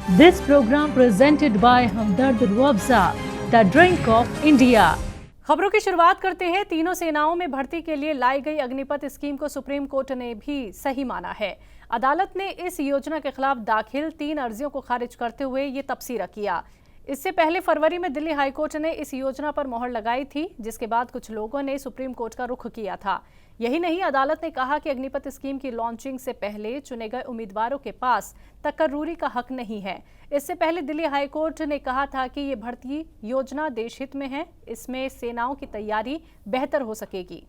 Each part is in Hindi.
This program presented by Hamdard Ruabza, the drink of India. खबरों की शुरुआत करते हैं। तीनों सेनाओं में भर्ती के लिए लाई गई अग्निपथ स्कीम को सुप्रीम कोर्ट ने भी सही माना है। अदालत ने इस योजना के खिलाफ दाखिल 3 अर्जियों को खारिज करते हुए ये तबसरा किया। इससे पहले फरवरी में दिल्ली हाईकोर्ट ने इस योजना पर मोहर लगाई थी, जिसके बाद कुछ लोगों ने सुप्रीम कोर्ट का रुख किया था। यही नहीं, अदालत ने कहा कि अग्निपथ स्कीम की लॉन्चिंग से पहले चुने गए उम्मीदवारों के पास तकर्रूरी का हक नहीं है। इससे पहले दिल्ली हाईकोर्ट ने कहा था कि ये भर्ती योजना देश हित में है, इसमें सेनाओं की तैयारी बेहतर हो सकेगी।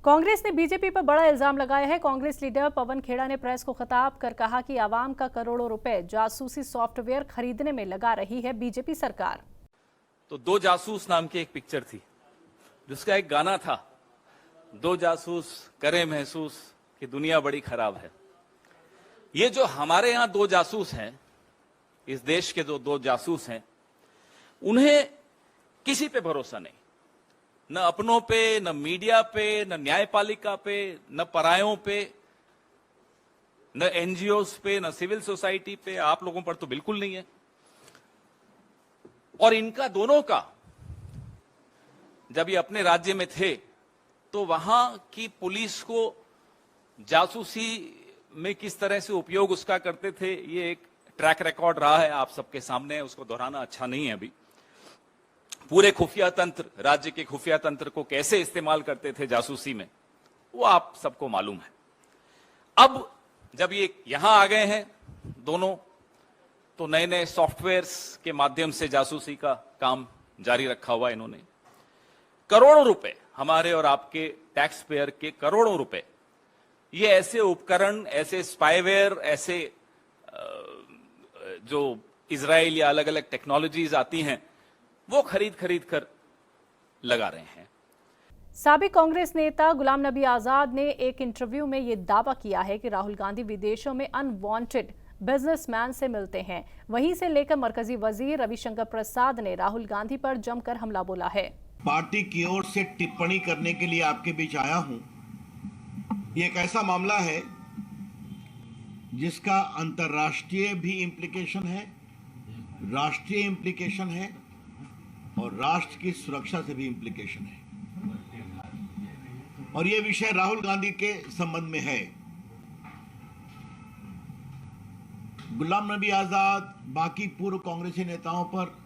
कांग्रेस ने बीजेपी पर बड़ा इल्जाम लगाया है। कांग्रेस लीडर पवन खेड़ा ने प्रेस को खिताब कर कहा कि आवाम का करोड़ों रुपए जासूसी सॉफ्टवेयर खरीदने में लगा रही है बीजेपी सरकार। तो 2 जासूस नाम की एक पिक्चर थी, जिसका एक गाना था, 2 जासूस करे महसूस कि दुनिया बड़ी खराब है। ये जो हमारे यहाँ 2 जासूस हैं, इस देश के जो 2 जासूस हैं, उन्हें किसी पे भरोसा नहीं, न अपनों पे, न मीडिया पे, न न्यायपालिका पे, न परायों पे, न एनजीओस पे, न सिविल सोसाइटी पे, आप लोगों पर तो बिल्कुल नहीं है। और इनका दोनों का जब ये अपने राज्य में थे तो वहां की पुलिस को जासूसी में किस तरह से उपयोग उसका करते थे, ये एक ट्रैक रिकॉर्ड रहा है, आप सबके सामने है, उसको दोहराना अच्छा नहीं है। अभी पूरे खुफिया तंत्र, राज्य के खुफिया तंत्र को कैसे इस्तेमाल करते थे जासूसी में, वो आप सबको मालूम है। अब जब ये यहां आ गए हैं दोनों, तो नए नए सॉफ्टवेयर्स के माध्यम से जासूसी का काम जारी रखा हुआ इन्होंने। करोड़ों रुपए, हमारे और आपके टैक्स पेयर के करोड़ों रुपए, ये ऐसे उपकरण, ऐसे स्पाईवेयर, ऐसे जो इजराइल या अलग अलग टेक्नोलॉजीज आती हैं, वो खरीद कर लगा रहे हैं। साबिक कांग्रेस नेता गुलाम नबी आजाद ने एक इंटरव्यू में ये दावा किया है कि राहुल गांधी विदेशों में अनवांटेड बिजनेसमैन से मिलते हैं। वहीं से लेकर मरकजी वजीर रविशंकर प्रसाद ने राहुल गांधी पर जमकर हमला बोला है। पार्टी की ओर से टिप्पणी करने के लिए आपके बीच आया हूं। ये एक ऐसा मामला है जिसका अंतर्राष्ट्रीय भी इंप्लीकेशन है, राष्ट्रीय इंप्लीकेशन है और राष्ट्र की सुरक्षा से भी इंप्लीकेशन है। और यह विषय राहुल गांधी के संबंध में है। गुलाम नबी आजाद, बाकी पूर्व कांग्रेसी नेताओं पर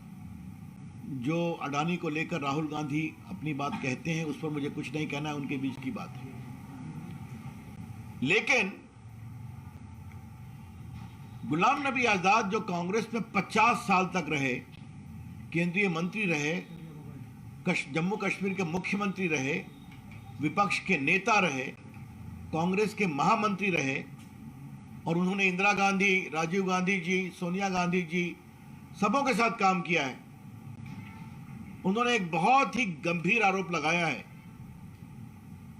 जो अडानी को लेकर राहुल गांधी अपनी बात कहते हैं, उस पर मुझे कुछ नहीं कहना है, उनके बीच की बात है। लेकिन गुलाम नबी आजाद जो कांग्रेस में 50 साल तक रहे, केंद्रीय मंत्री रहे, जम्मू कश्मीर के मुख्यमंत्री रहे, विपक्ष के नेता रहे, कांग्रेस के महामंत्री रहे, और उन्होंने इंदिरा गांधी, राजीव गांधी जी, सोनिया गांधी जी, सबों के साथ काम किया है। उन्होंने एक बहुत ही गंभीर आरोप लगाया है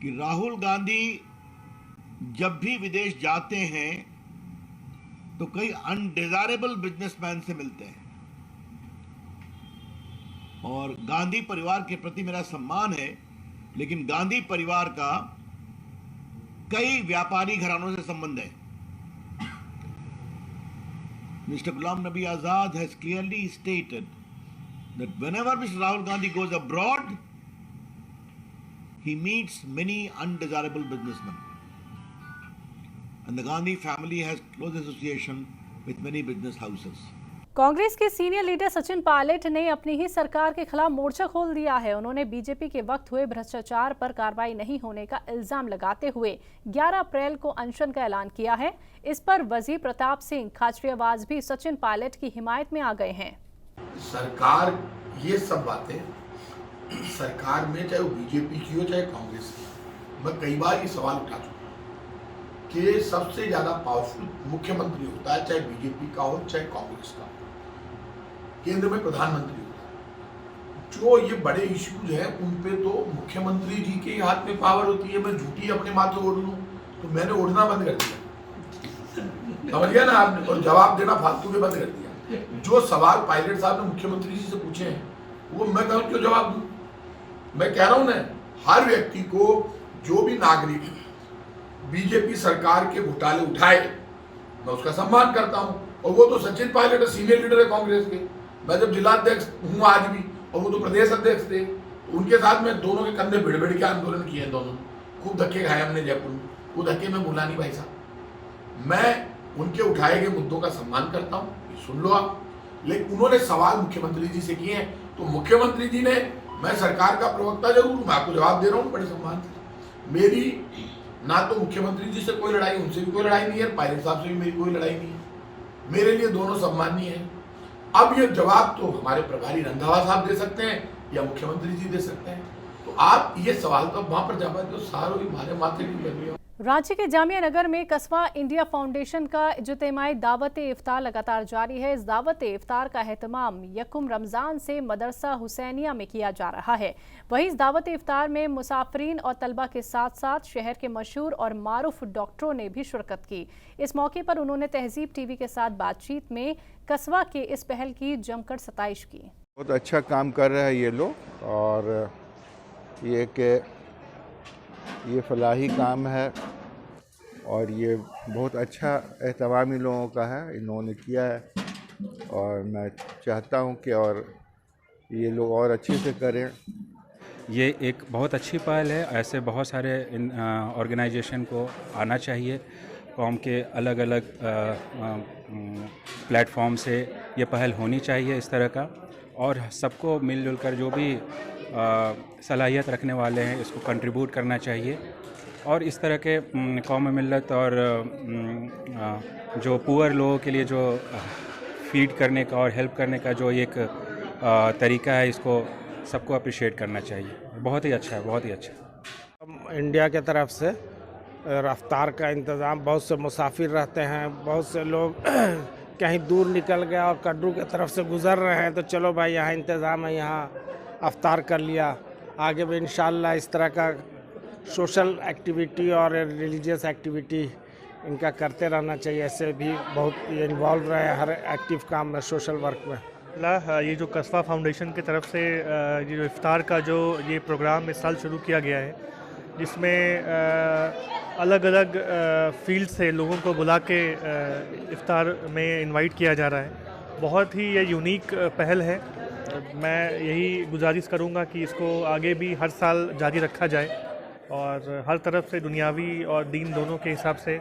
कि राहुल गांधी जब भी विदेश जाते हैं तो कई अनडिजायरेबल बिजनेसमैन से मिलते हैं। और गांधी परिवार के प्रति मेरा सम्मान है, लेकिन गांधी परिवार का कई व्यापारी घरानों से संबंध है। Mr. Ghulam Nabi Azad has clearly stated that whenever Mr. Rahul Gandhi goes abroad, he meets many undesirable businessmen. And the Gandhi family has close association with many business houses. Congress के सीनियर लीडर सचिन पायलट ने अपनी ही सरकार के खिलाफ मोर्चा खोल दिया है। उन्होंने बीजेपी के वक्त हुए भ्रष्टाचार पर कार्रवाई नहीं होने का इल्जाम लगाते हुए 11 अप्रैल को अनशन का ऐलान किया है। इस पर वजीर प्रताप सिंह खाचरियावास भी सचिन पायलट की हिमायत में आ गए हैं। सरकार, ये सब बातें सरकार में, चाहे वो बीजेपी की हो चाहे कांग्रेस की, मैं कई बार ये सवाल उठा चुका कि सबसे ज्यादा पावरफुल मुख्यमंत्री होता है, चाहे बीजेपी का हो चाहे कांग्रेस का, केंद्र में प्रधानमंत्री होता है। जो ये बड़े इश्यूज हैं उन पे तो मुख्यमंत्री जी के हाथ में पावर होती है। मैं झूठी अपने माथे ओढ़ लूं तो मैंने ओढ़ना बंद कर दिया, समझ गया ना आपने, और जवाब देना फालतू के बंद कर दिया। जो सवाल पायलट साहब ने मुख्यमंत्री जी से पूछे हैं वो मैं कहूँ क्यों जवाब दूं? मैं कह रहा हूं ना, हर व्यक्ति को, जो भी नागरिक बीजेपी सरकार के घोटाले उठाए, मैं उसका सम्मान करता हूं। और वो तो सचिन पायलट सीनियर लीडर है कांग्रेस के, मैं जब जिलाध्यक्ष हूँ आज भी, और वो तो प्रदेश अध्यक्ष थे, उनके साथ में दोनों के कंधे भिड़ भिड़ के आंदोलन किए हैं दोनों, खूब धक्के खाए हमने जयपुर में। वो धक्के मैं भूला नहीं भाई साहब। मैं उनके उठाए गए मुद्दों का सम्मान करता हूँ, सुन लो आप, लेकिन उन्होंने सवाल मुख्यमंत्री जी से किए हैं, तो मुख्यमंत्री जी ने, मैं सरकार का प्रवक्ता जरूर हूँ, मैं आपको जवाब दे रहा हूँ बड़े सम्मान से। मेरी ना तो मुख्यमंत्री जी से कोई लड़ाई, उनसे भी कोई लड़ाई नहीं है, पायलट साहब से भी मेरी कोई लड़ाई नहीं है, मेरे लिए दोनों सम्मानीय हैं। अब ये जवाब तो हमारे प्रभारी रंधावा साहब दे सकते हैं या मुख्यमंत्री जी दे सकते हैं, तो आप ये सवाल तो वहां पर जवाब दो, सारों ही हमारे माथे की लग रही है। रांची के जामिया नगर में कस्बा इंडिया फाउंडेशन का इज्तिमाई दावत-ए इफ्तार लगातार जारी है। इस दावत-ए इफ्तार का एहतमाम यकुम रमज़ान से मदरसा हुसैनिया में किया जा रहा है। वहीं इस दावत-ए इफ्तार में मुसाफिरीन और तलबा के साथ साथ शहर के मशहूर और मारूफ डॉक्टरों ने भी शिरकत की। इस मौके पर उन्होंने तहजीब टीवी के साथ बातचीत में कस्बा के इस पहल की जमकर सताइश की। बहुत अच्छा काम कर रहे हैं ये लोग, और ये फलाही काम है और ये बहुत अच्छा एहतमाम इन लोगों का है, इन्होंने किया है, और मैं चाहता हूँ कि और ये लोग और अच्छे से करें। ये एक बहुत अच्छी पहल है, ऐसे बहुत सारे ऑर्गेनाइजेशन को आना चाहिए। कौम के अलग अलग प्लेटफॉर्म से ये पहल होनी चाहिए इस तरह का, और सबको मिलजुल कर जो भी सलाहियत रखने वाले हैं इसको कंट्रीब्यूट करना चाहिए, और इस तरह के कौम मिल्लत और जो पुअर लोगों के लिए जो फीड करने का और हेल्प करने का जो एक तरीका है, इसको सबको अप्रिशिएट करना चाहिए। बहुत ही अच्छा है, बहुत ही अच्छा। इंडिया के तरफ से रफ्तार का इंतज़ाम, बहुत से मुसाफिर रहते हैं, बहुत से लोग कहीं दूर निकल गए और कड्डू के तरफ से गुज़र रहे हैं, तो चलो भाई यहाँ इंतज़ाम है, यहाँ अफ्तार कर लिया। आगे भी इंशाल्लाह इस तरह का सोशल एक्टिविटी और रिलीजियस एक्टिविटी इनका करते रहना चाहिए। ऐसे भी बहुत इन्वॉल्व रहे हर एक्टिव काम में, सोशल वर्क में। ये जो कस्बा फाउंडेशन की तरफ से ये जो इफ्तार का जो ये प्रोग्राम इस साल शुरू किया गया है, जिसमें अलग अलग फील्ड से लोगों को बुला के इफ्तार में इनवाइट किया जा रहा है। बहुत ही ये यूनिक पहल है। मैं यही गुजारिश करूँगा कि इसको आगे भी हर साल जारी रखा जाए, और हर तरफ से दुनियावी और दीन दोनों के हिसाब से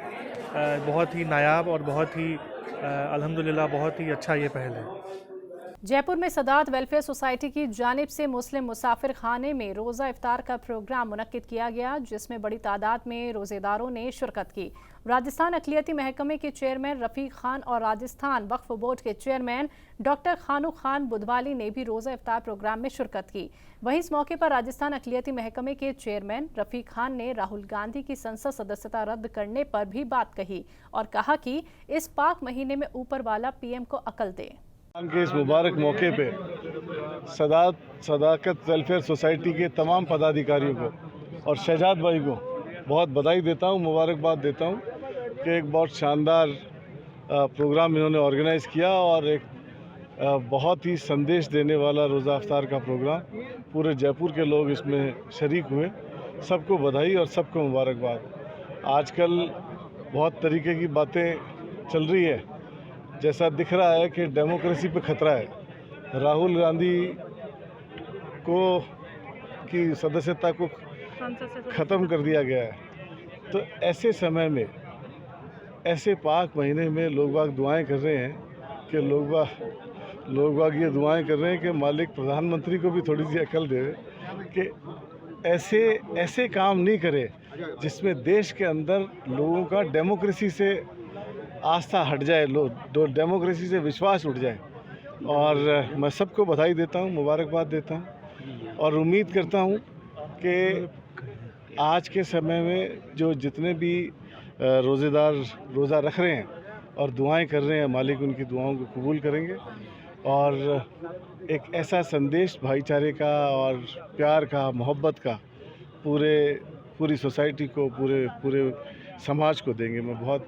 बहुत ही नायाब और बहुत ही अल्हम्दुलिल्लाह बहुत ही अच्छा ये पहल है। जयपुर में सदात वेलफेयर सोसाइटी की जानिब से मुस्लिम मुसाफिर खाने में रोज़ा इफ्तार का प्रोग्राम मुनक्किद किया गया, जिसमें बड़ी तादाद में रोज़ेदारों ने शिरकत की। राजस्थान अक़लियती महकमे के चेयरमैन रफ़ीक खान और राजस्थान वक्फ बोर्ड के चेयरमैन डॉक्टर खानू खान बुधवाली ने भी रोज़ा इफ्तार प्रोग्राम में शिरकत की। वहीं इस मौके पर राजस्थान अक़लियती महकमे के चेयरमैन रफ़ीक खान ने राहुल गांधी की संसद सदस्यता रद्द करने पर भी बात कही और कहा कि इस पाक महीने में ऊपर वाला PM को अकल दे। के इस मुबारक मौके पे सदाकत वेलफेयर सोसाइटी के तमाम पदाधिकारियों को और शहजाद भाई को बहुत बधाई देता हूँ, मुबारकबाद देता हूँ कि एक बहुत शानदार प्रोग्राम इन्होंने ऑर्गेनाइज़ किया, और एक बहुत ही संदेश देने वाला रोज़ा इफ्तार का प्रोग्राम। पूरे जयपुर के लोग इसमें शरीक हुए, सबको बधाई और सबको मुबारकबाद। आजकल बहुत तरीके की बातें चल रही है, जैसा दिख रहा है कि डेमोक्रेसी पे खतरा है। राहुल गांधी की सदस्यता को ख़त्म कर दिया गया है, तो ऐसे समय में, ऐसे पाक महीने में लोग बाग दुआएं कर रहे हैं कि लोग बाग ये दुआएं कर रहे हैं कि मालिक प्रधानमंत्री को भी थोड़ी सी अकल दे कि ऐसे काम नहीं करे जिसमें देश के अंदर लोगों का डेमोक्रेसी से आस्था हट जाए, डेमोक्रेसी से विश्वास उठ जाए। और मैं सबको बधाई देता हूँ, मुबारकबाद देता हूँ, और उम्मीद करता हूँ कि आज के समय में जो जितने भी रोज़ेदार रोज़ा रख रहे हैं और दुआएं कर रहे हैं, मालिक उनकी दुआओं को कबूल करेंगे, और एक ऐसा संदेश भाईचारे का और प्यार का, मोहब्बत का पूरी सोसाइटी को, पूरे समाज को देंगे। मैं बहुत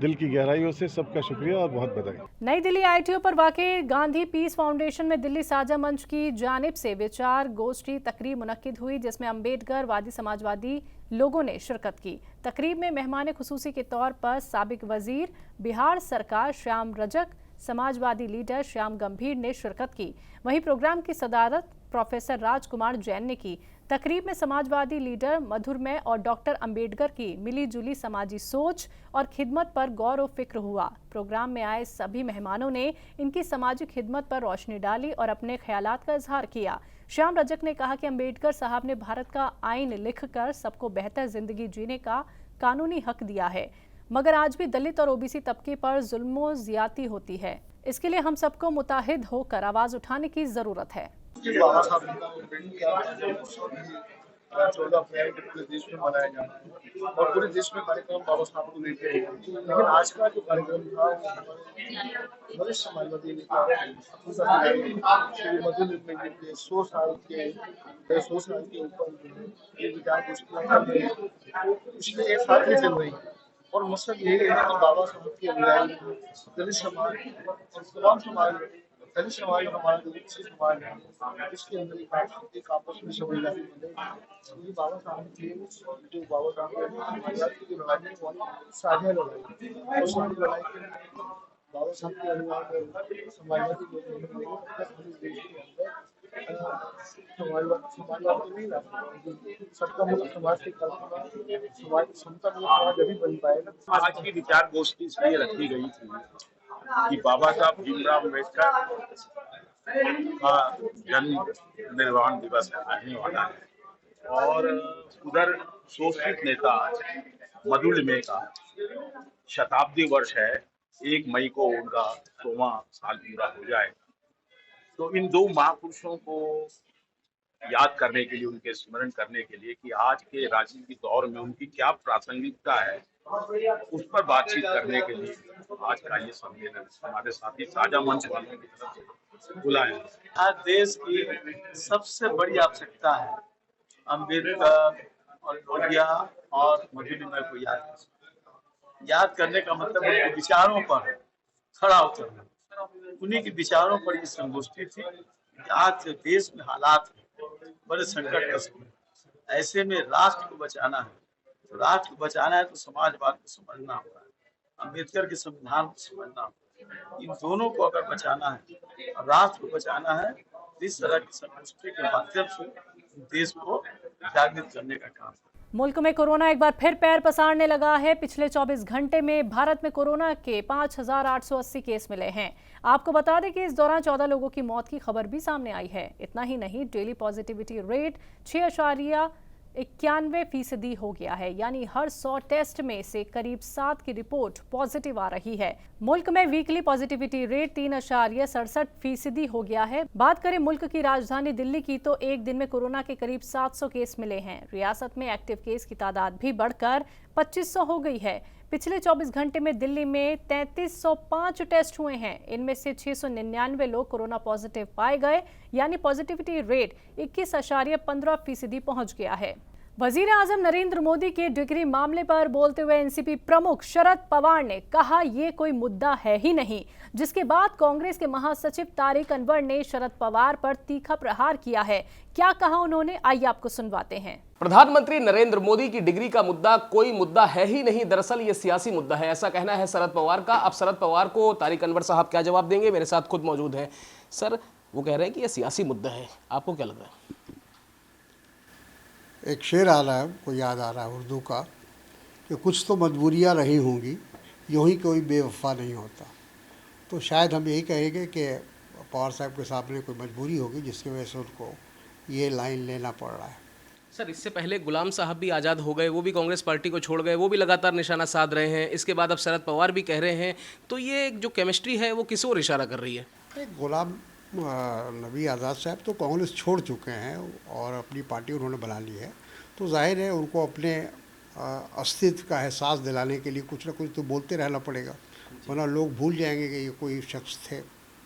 दिल की गहराइयों से सबका शुक्रिया और बहुत बधाई। नई दिल्ली ITO पर वाक़े गांधी पीस फाउंडेशन में दिल्ली साझा मंच की जानिब से विचार गोष्ठी तकरीब मुनक्किद हुई, जिसमें अम्बेडकर वादी समाजवादी लोगों ने शिरकत की। तकरीब में मेहमान खुसूसी के तौर पर साबिक वजीर बिहार सरकार श्याम रजक, समाजवादी लीडर श्याम गंभीर ने शिरकत की। वहीं प्रोग्राम की सदारत प्रोफेसर राजकुमार जैन ने की। तकरीब में समाजवादी लीडर मधुरमय और डॉक्टर अंबेडकर की मिली जुली समाजी सोच और खिदमत पर गौर व फिक्र हुआ। प्रोग्राम में आए सभी मेहमानों ने इनकी सामाजिक खिदमत पर रोशनी डाली और अपने ख्यालात का इजहार किया। श्याम रजक ने कहा कि अंबेडकर साहब ने भारत का आईन लिखकर सबको बेहतर जिंदगी जीने का कानूनी हक दिया है, मगर आज भी दलित और ओबीसी तबके पर जुल्म ज्यादती होती है। इसके लिए हम सबको मुताहिद होकर आवाज उठाने की जरूरत है। बाबा साहब का 14 अप्रैल को पूरे देश में मनाया जाना है और पूरे देश में कार्यक्रम बाबा साहब को लेकर है। लेकिन आज का जो कार्यक्रम था वरिष्ठ समाजवादी नेता श्री मधुरमय के 100 साल के ऊपर ये विचार गोष्ठियां कर रहे हैं, पिछले 1 साल से चल रही है। और मकसद यही है कि बाबा साहब की अनुयायी दलित समाज और तमाम समाज, दलित समाज हमारा जो समाज है, इसके अंदर एक आपस में समझदारी बने। ये बाबा साहब के जो बाबा साहब की लड़ाई साझा लड़ाई और साझा लड़ाई के बाबा साहब के अनुयायी समाजवादी लोग देश के अंदर समाजवाद तो नहीं ला सबका मतलब समाज की कल्पना, समाज क्षमता में समाज अभी बन पाएगा। आज की विचार गोष्ठी इसलिए रखी गई थी कि बाबा साहब भीमराव अम्बेडकर का जन्म निर्वाण दिवस आने वाला है और उधर शोषित नेता मधुरमय का शताब्दी वर्ष है। 1 मई को उनका 100वां साल पूरा हो जाए, तो इन 2 महापुरुषों को याद करने के लिए, उनके स्मरण करने के लिए कि आज के राजनीतिक दौर में उनकी क्या प्रासंगिकता है, उस पर बातचीत करने के लिए आज का ये सम्मेलन हमारे साथी साझा मंच वालों की तरफ से बुलाया। आज देश की सबसे बड़ी आवश्यकता है अम्बेडकर और लोहिया और मधुरमय को याद करने का मतलब उनके विचारों पर खड़ा उतरना। उन्हीं के विचारों पर ये संगोष्ठी थी। आज देश में हालात बड़े संकट का समय, ऐसे में राष्ट्र को बचाना है। तो राष्ट्र को बचाना है तो समाजवाद को समझना होगा, अम्बेडकर के संविधान को समझना होगा। इन दोनों को अगर बचाना है और राष्ट्र को बचाना है, इस तरह की संगोष्ठी के माध्यम से देश को जागृत करने का काम। मुल्क में कोरोना एक बार फिर पैर पसारने लगा है। पिछले 24 घंटे में भारत में कोरोना के 5880 केस मिले हैं। आपको बता दें कि इस दौरान 14 लोगों की मौत की खबर भी सामने आई है। इतना ही नहीं, डेली पॉजिटिविटी रेट 6.91% हो गया है, यानी हर 100 टेस्ट में से करीब 7 की रिपोर्ट पॉजिटिव आ रही है। मुल्क में वीकली पॉजिटिविटी रेट 3.67% हो गया है। बात करें मुल्क की राजधानी दिल्ली की, तो एक दिन में कोरोना के करीब 700 केस मिले हैं। रियासत में एक्टिव केस की तादाद भी बढ़कर 2500 हो गई है। पिछले 24 घंटे में दिल्ली में 3305 टेस्ट हुए हैं। इनमें से 699 लोग कोरोना पॉजिटिव पाए गए, यानी पॉजिटिविटी रेट 21.15% पहुंच गया है। वजीर आजम नरेंद्र मोदी के डिग्री मामले पर बोलते हुए एनसीपी प्रमुख शरद पवार ने कहा ये कोई मुद्दा है ही नहीं, जिसके बाद कांग्रेस के महासचिव तारिक अनवर ने शरद पवार पर तीखा प्रहार किया है। क्या कहा उन्होंने, आइए आपको सुनवाते हैं। प्रधानमंत्री नरेंद्र मोदी की डिग्री का मुद्दा कोई मुद्दा है ही नहीं, दरअसल ये सियासी मुद्दा है, ऐसा कहना है शरद पवार का। अब शरद पवार को तारिक अनवर साहब क्या जवाब देंगे, मेरे साथ खुद मौजूद हैं। सर, वो कह रहे हैं कि ये सियासी मुद्दा है, आपको क्या लग रहा है? एक शेर आ रहा है, को याद आ रहा है उर्दू का, कि कुछ तो मजबूरियां रही होंगी, यूं ही कोई बेवफा नहीं होता। तो शायद हम यही कहेंगे कि पवार साहब के सामने कोई मजबूरी होगी जिसकी वजह से उनको ये लाइन लेना पड़ रहा है। सर, इससे पहले गुलाम साहब भी आज़ाद हो गए, वो भी कांग्रेस पार्टी को छोड़ गए, वो भी लगातार निशाना साध रहे हैं। इसके बाद अब शरद पवार भी कह रहे हैं, तो ये जो केमिस्ट्री है वो किस ओर इशारा कर रही है? गुलाम नबी आज़ाद साहब तो कांग्रेस छोड़ चुके हैं और अपनी पार्टी उन्होंने बना ली है, तो जाहिर है उनको अपने अस्तित्व का एहसास दिलाने के लिए कुछ ना कुछ तो बोलते रहना पड़ेगा, वरना लोग भूल जाएंगे कि ये कोई शख्स थे।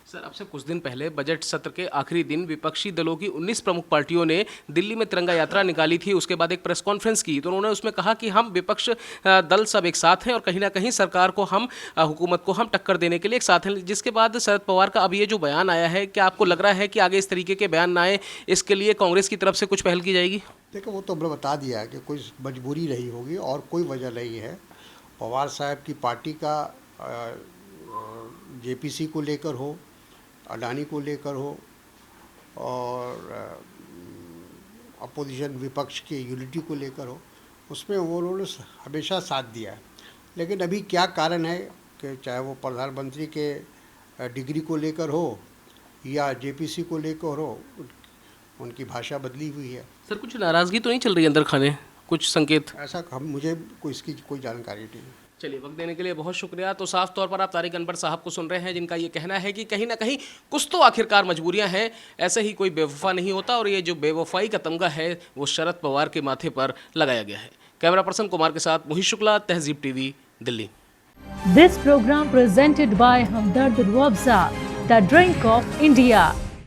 सर, अब से कुछ दिन पहले बजट सत्र के आखिरी दिन विपक्षी दलों की 19 प्रमुख पार्टियों ने दिल्ली में तिरंगा यात्रा निकाली थी। उसके बाद एक प्रेस कॉन्फ्रेंस की तो उन्होंने उसमें कहा कि हम विपक्ष दल सब एक साथ हैं और कहीं ना कहीं सरकार को हम हुकूमत को हम टक्कर देने के लिए एक साथ हैं। जिसके बाद शरद पवार का अब ये जो बयान आया है, क्या आपको लग रहा है कि आगे इस तरीके के बयान ना आए, इसके लिए कांग्रेस की तरफ से कुछ पहल की जाएगी? देखो, वो तो हमने बता दिया है कि कोई मजबूरी रही होगी और कोई वजह नहीं है। पवार साहब की पार्टी का जेपीसी को लेकर हो, अडानी को लेकर हो और अपोजिशन विपक्ष के यूनिटी को लेकर हो, उसमें वो उन्होंने हमेशा साथ दिया है। लेकिन अभी क्या कारण है कि चाहे वो प्रधानमंत्री के डिग्री को लेकर हो या जेपीसी को लेकर हो, उनकी भाषा बदली हुई है। सर, कुछ नाराज़गी तो नहीं चल रही अंदर खाने, कुछ संकेत? ऐसा मुझे इसकी कोई जानकारी नहीं है। चलिए, वक्त देने के लिए बहुत शुक्रिया। तो साफ तौर पर आप तारिक अनवर साहब को सुन रहे हैं, जिनका ये कहना है कि कहीं ना कहीं कुछ तो आखिरकार मजबूरियां हैं, ऐसे ही कोई बेवफा नहीं होता और ये जो बेवफाई का तमगा है वो शरद पवार के माथे पर लगाया गया है। कैमरा पर्सन कुमार के साथ मोहित शुक्ला, तहजीब TV, Delhi. This program presented by Hamdard Ruabza, the drink of India.